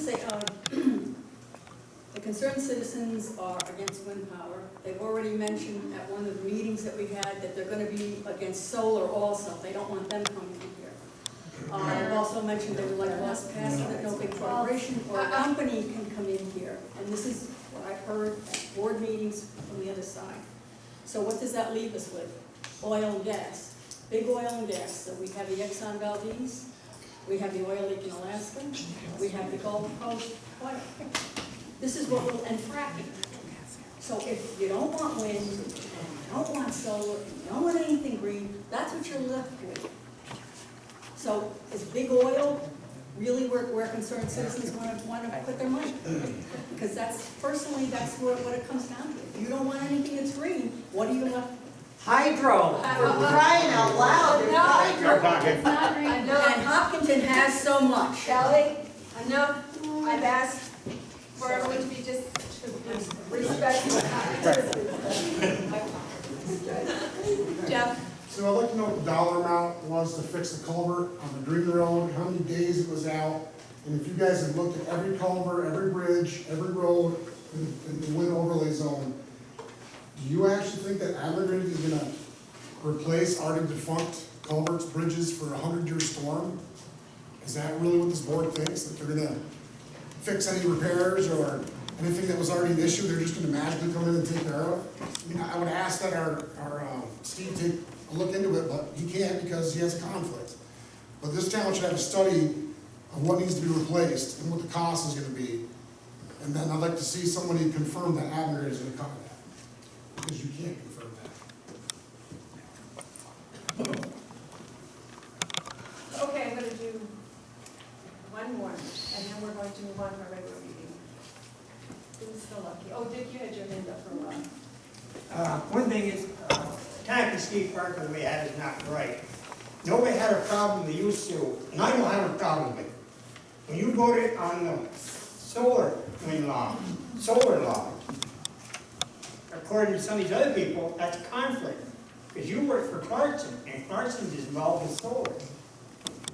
say, the concerned citizens are against wind power. They've already mentioned at one of the meetings that we had that they're gonna be against solar also. They don't want them coming in here. They've also mentioned they would like us passing that no big corporation or a company can come in here. And this is what I've heard at board meetings from the other side. So what does that leave us with? Oil and gas, big oil and gas. So we have the Exxon Valdez, we have the oil leak in Alaska, we have the Gulf Coast oil. This is what will, and fracking. So if you don't want wind, and you don't want solar, and you don't want anything green, that's what you're left with. So is big oil really where concerned citizens want to put their money? Because personally, that's what it comes down to. If you don't want anything that's green, what are you left? Hydro, we're crying out loud, there's hydro. It's not green. And Hopkinton has so much. Shelley, enough, I've asked for everyone to be just respectful. Jeff? So I'd like to know what the dollar amount was to fix the culvert on the Green Road, how many days it was out, and if you guys have looked at every culvert, every bridge, every road in the wind overlay zone, do you actually think that Evergreen is gonna replace already defunct culverts, bridges for a 100-year storm? Is that really what this board thinks, that they're gonna fix any repairs or anything that was already an issue, they're just gonna magically come in and take care of? I mean, I would ask that our Steve take a look into it, but he can't because he has a conflict. But this town should have a study of what needs to be replaced and what the cost is gonna be. And then I'd like to see somebody confirm that Abner is gonna cover that, because you can't confirm that. Okay, I'm gonna do one more, and then we're going to move on to our regular meeting. Who's still lucky? Oh, Dick, you had your hand up for a while. One thing is, Tanaka Ski Park the way it had is not right. Nobody had a problem they used to, and I don't have a problem with it. When you voted on the solar law, according to some of these other people, that's a conflict. Because you work for Clarkson, and Clarkson is involved with solar.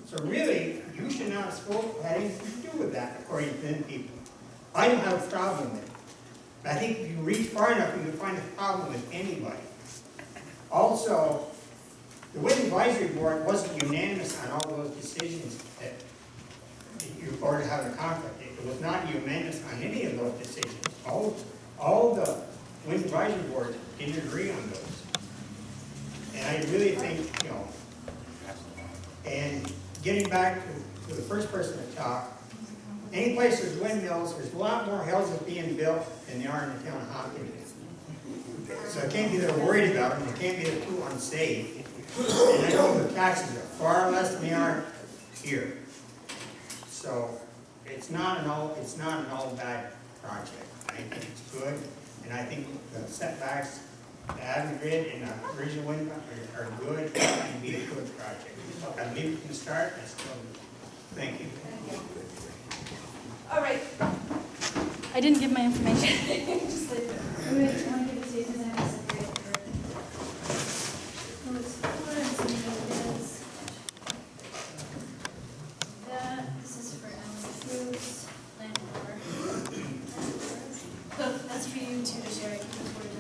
So really, you should not have had anything to do with that, according to them people. I don't have a problem with it. But I think if you reach far enough, you can find a problem with anybody. Also, the Wind Advisory Board wasn't unanimous on all those decisions that you were to have a conflict. It was not unanimous on any of those decisions. All the Wind Advisory Boards didn't agree on those. And I really think, and getting back to the first person to talk, any place there's windmills, there's a lot more houses being built than there are in the town of Hopkinton. So I can't be that worried about them, I can't be that too unsafe. And I know the taxes are far less than they are here. So it's not an all bad project. I think it's good, and I think the setbacks, the Avenue Grid and the original wind are good and be a good project. I believe we can start, I still, thank you. All right. I didn't give my information. Just leave it. I'm going to give it to you because I have to separate it for who it's for and some of it is. This is for Ellen Cruz, landlord. That's for you too to share. I can afford to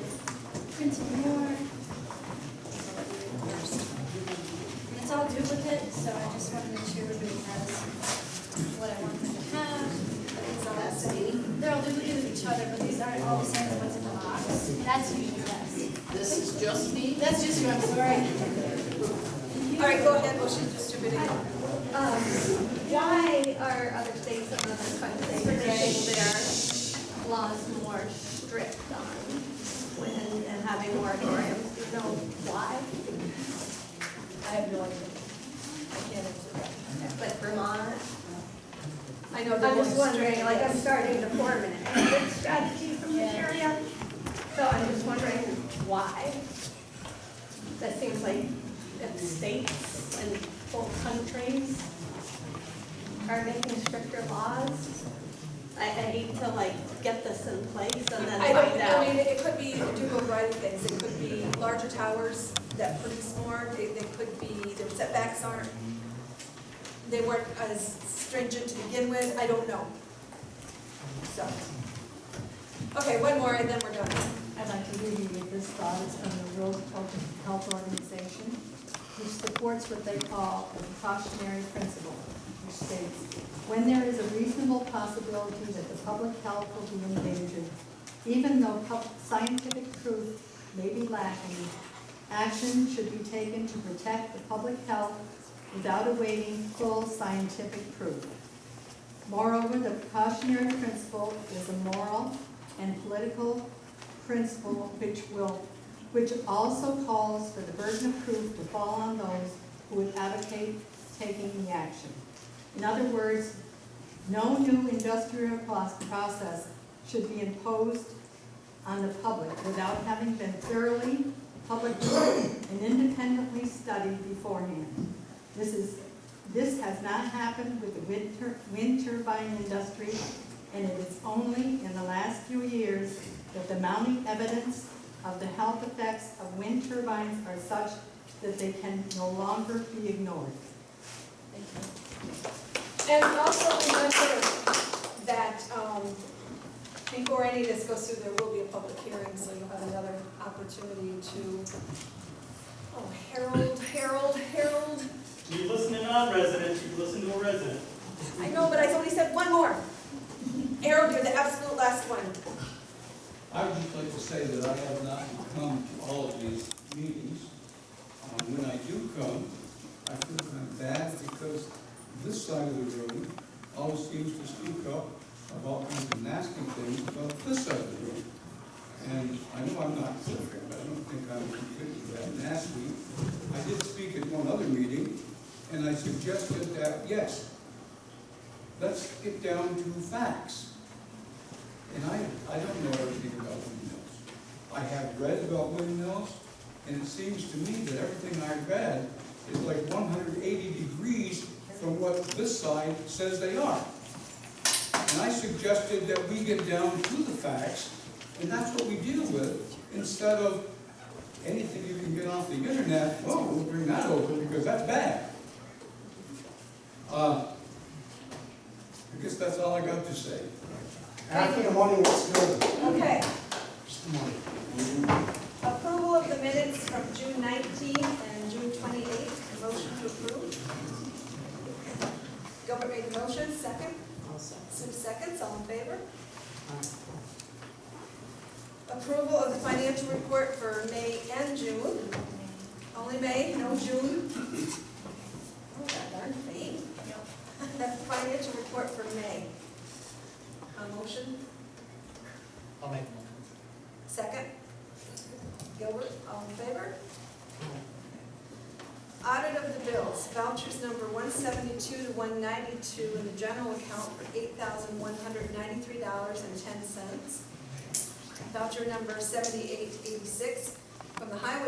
print some more. I'll let you read first. And it's all duplicate, so I just want to make sure everybody has what I want them to have. They're all duplicated with each other, but these aren't all the same as what's in the box. That's usually best. This is just me? That's just you, I'm sorry. All right, go ahead, motion distributed. Why are other states and other countries making their laws more strict on wind and having moratoriums? Do you know why? I have no idea. I can't answer that. But Vermont, I know I'm they're just going wondering, straight. like, I'm starting to form an exit strategy from this area. So I'm just wondering why. That seems like if states and whole countries are making stricter laws, I hate to get this in place and then find out. I mean, it could be a dual variety of things. It could be larger towers that produce more. They could be, their setbacks they weren't as stringent to begin with. I don't know. So, okay, one more and then we're done. I'd like to leave you with this thought, it's from the World Health Organization, which supports what they call the precautionary principle, which states, when there is a reasonable possibility that the public health will be endangered, even though scientific proof may be lacking, action should be taken to protect the public health without awaiting full scientific proof. Moreover, the precautionary principle is a moral and political principle which also calls for the burden of proof to fall on those who would advocate taking the action. In other words, no new industrial process should be imposed on the public without having been thoroughly, publicly, and independently studied beforehand. This has not happened with the wind turbine industry, and it is only in the last few years that the mounting evidence of the health effects of wind turbines are such that they can no longer be ignored. And also remember that before any of this goes through, there will be a public hearing, so you'll have another opportunity to, Harold. You listen to non-residents, you listen to a resident. I know, but I only said one more. Harold, you're the absolute last one. I would just like to say that I have not come to all of these meetings. When I do come, I feel kind of bad because this side of the room always seems to speak up about kinds of nasty things about this side of the room. And I know I'm not perfect, but I don't think I'm completely that nasty. I did speak at one other meeting, and I suggested that, yes, let's get down to facts. And I don't know everything about windmills. I have read about windmills, and it seems to me that everything I've read is like 180 degrees from what this side says they are. And I suggested that we get down to the facts, and that's what we deal with, instead of anything you can get off the internet. Well, we'll bring that over because that's bad. I guess that's all I got to say. After the money was good. Okay, Just the money. approval of the minutes from June 19th and June 28th. Motion to approve. Gilbert made the motion, second. Sue seconds, all in favor? Approval of the financial report for May and June. Only May, no June. Oh, that darn May. That's the financial report for May. A motion, I'll make a motion. second. Gilbert, all in favor? Audit of the bills, vouchers number 172 to 192 in the general account for $8,193.10. Voucher number 7886 from the highway